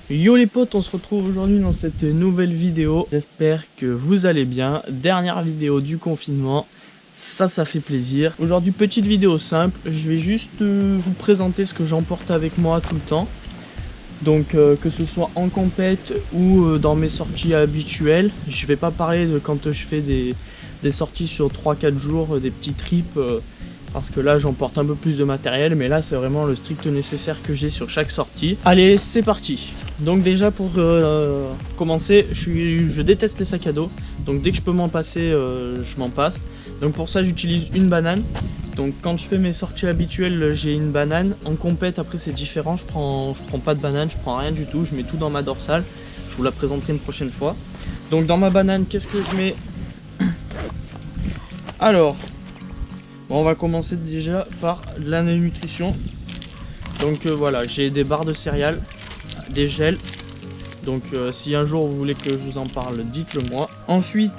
Yo les potes, on se retrouve aujourd'hui dans cette nouvelle vidéo. J'espère que vous allez bien. Dernière vidéo du confinement, ça fait plaisir. Aujourd'hui petite vidéo simple, je vais juste vous présenter ce que j'emporte avec moi tout le temps. Donc que ce soit en compète ou dans mes sorties habituelles. Je vais pas parler de quand je fais des sorties sur 3-4 jours, des petits trips. Parce que là j'emporte un peu plus de matériel, mais là c'est vraiment le strict nécessaire que j'ai sur chaque sortie. Allez, c'est parti. Donc déjà pour commencer, je déteste les sacs à dos. Donc dès que je peux m'en passer, je m'en passe. Donc pour ça j'utilise une banane. Donc quand je fais mes sorties habituelles, j'ai une banane. En compète après c'est différent, je prends pas de banane, je prends rien du tout. Je mets tout dans ma dorsale. Je vous la présenterai une prochaine fois. Donc dans ma banane, qu'est-ce que je mets? Alors, bon, on va commencer déjà par la nutrition. Donc voilà, j'ai des barres de céréales, des gels. Donc si un jour vous voulez que je vous en parle, dites-le moi. Ensuite,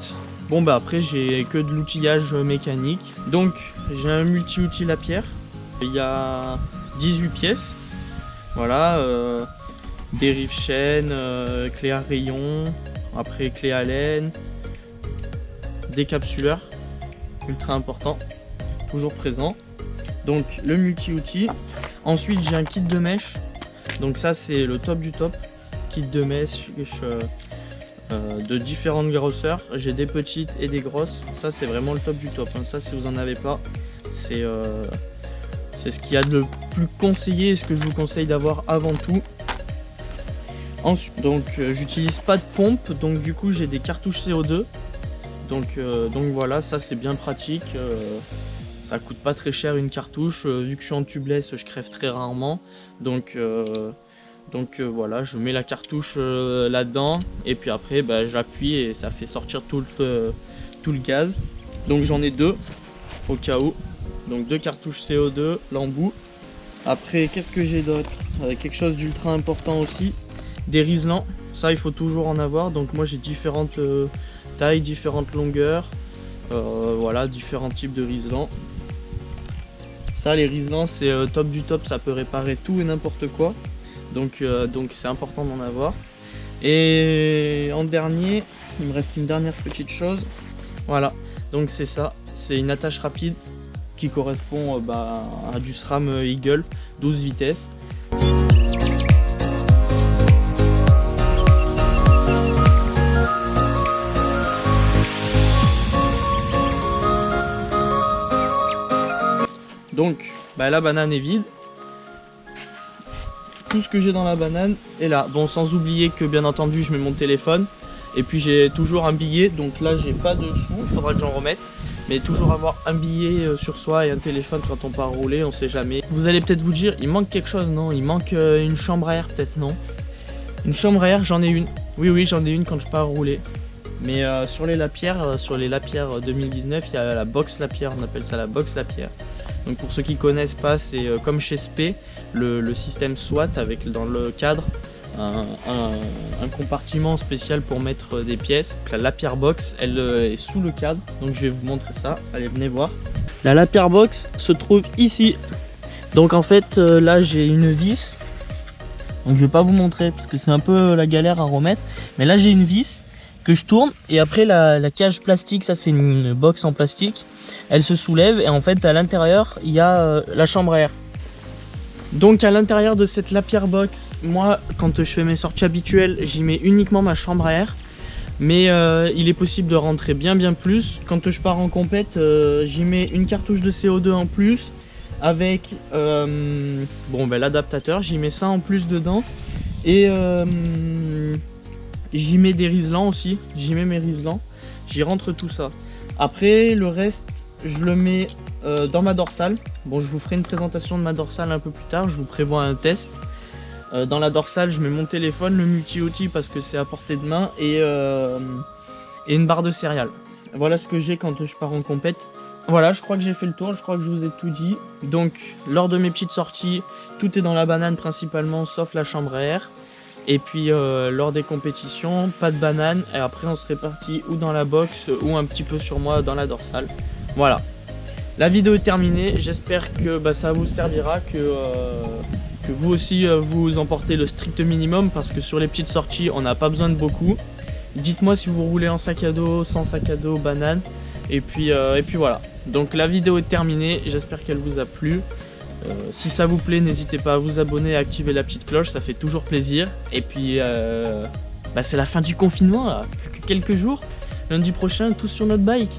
bon bah après j'ai que de l'outillage mécanique. Donc j'ai un multi-outil Lapierre. Il y a 18 pièces. Voilà, dérive chaîne, clé à rayon, après clé à laine, décapsuleur, ultra important. Toujours présent. Donc le multi-outil. Ensuite j'ai un kit de mèche. Donc ça c'est le top du top. Kit de mèche de différentes grosseurs. J'ai des petites et des grosses. Ça c'est vraiment le top du top. Ça si vous en avez pas, c'est ce qu'il y a de plus conseillé et ce que je vous conseille d'avoir avant tout. Ensuite, donc j'utilise pas de pompe. Donc du coup j'ai des cartouches CO2. Donc voilà, ça c'est bien pratique. Ça coûte pas très cher une cartouche, vu que je suis en tubeless, je crève très rarement. Donc voilà, je mets la cartouche là-dedans et puis après bah, j'appuie et ça fait sortir tout le gaz. Donc j'en ai deux au cas où. Donc deux cartouches CO2, l'embout. Après qu'est-ce que j'ai d'autre? Quelque chose d'ultra important aussi, des riselants. Ça il faut toujours en avoir. Donc moi j'ai différentes tailles, différentes longueurs. Voilà, différents types de riselants. Ça, les riselants c'est top du top, ça peut réparer tout et n'importe quoi. Donc c'est important d'en avoir. Et en dernier, il me reste une dernière petite chose. Voilà, donc c'est ça, c'est une attache rapide qui correspond à du SRAM Eagle 12 vitesses. Donc la banane est vide. Tout ce que j'ai dans la banane est là. Bon, sans oublier que bien entendu je mets mon téléphone. Et puis j'ai toujours un billet. Donc là j'ai pas de sous, il faudra que j'en remette. Mais toujours avoir un billet sur soi et un téléphone quand on part rouler, on sait jamais. Vous allez peut-être vous dire, il manque quelque chose, non? Il manque une chambre à air, peut-être, non? Une chambre à air, j'en ai une. Oui, j'en ai une quand je pars rouler. Mais sur les Lapierre 2019, il y a la box Lapierre, on appelle ça la box Lapierre. Donc pour ceux qui connaissent pas, c'est comme chez SP, le système SWAT avec dans le cadre un compartiment spécial pour mettre des pièces. Donc la Lapierre Box, elle est sous le cadre, donc je vais vous montrer ça. Allez, venez voir. La Lapierre Box se trouve ici. Donc en fait là j'ai une vis. Donc je vais pas vous montrer parce que c'est un peu la galère à remettre. Mais là j'ai une vis que je tourne et après la cage plastique, ça c'est une box en plastique. Elle se soulève et en fait à l'intérieur il y a la chambre à air. Donc à l'intérieur de cette Lapierre Box, moi quand je fais mes sorties habituelles, j'y mets uniquement ma chambre à air. Mais il est possible de rentrer bien plus. Quand je pars en compète, j'y mets une cartouche de CO2 en plus. Avec l'adaptateur, j'y mets ça en plus dedans. Et j'y mets des riselants aussi. J'y mets mes riselants. J'y rentre tout ça. Après le reste, je le mets dans ma dorsale. Bon, je vous ferai une présentation de ma dorsale un peu plus tard, je vous prévois un test. Dans la dorsale, je mets mon téléphone, le multi-outil parce que c'est à portée de main et une barre de céréales. Voilà ce que j'ai quand je pars en compète. Voilà, je crois que j'ai fait le tour, je crois que je vous ai tout dit. Donc, lors de mes petites sorties, tout est dans la banane principalement, sauf la chambre à air. Et puis, lors des compétitions, pas de banane. Et après, on se répartit ou dans la box ou un petit peu sur moi dans la dorsale. Voilà. La vidéo est terminée, j'espère que ça vous servira, que que vous aussi vous emportez le strict minimum, parce que sur les petites sorties on n'a pas besoin de beaucoup. Dites-moi si vous roulez en sac à dos, sans sac à dos, banane. Et puis voilà. Donc la vidéo est terminée, j'espère qu'elle vous a plu. Si ça vous plaît, n'hésitez pas à vous abonner et à activer la petite cloche, ça fait toujours plaisir. Et puis c'est la fin du confinement là, plus que quelques jours. Lundi prochain, tous sur notre bike.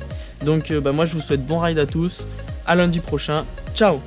Donc moi je vous souhaite bon ride à tous. À lundi prochain. Ciao.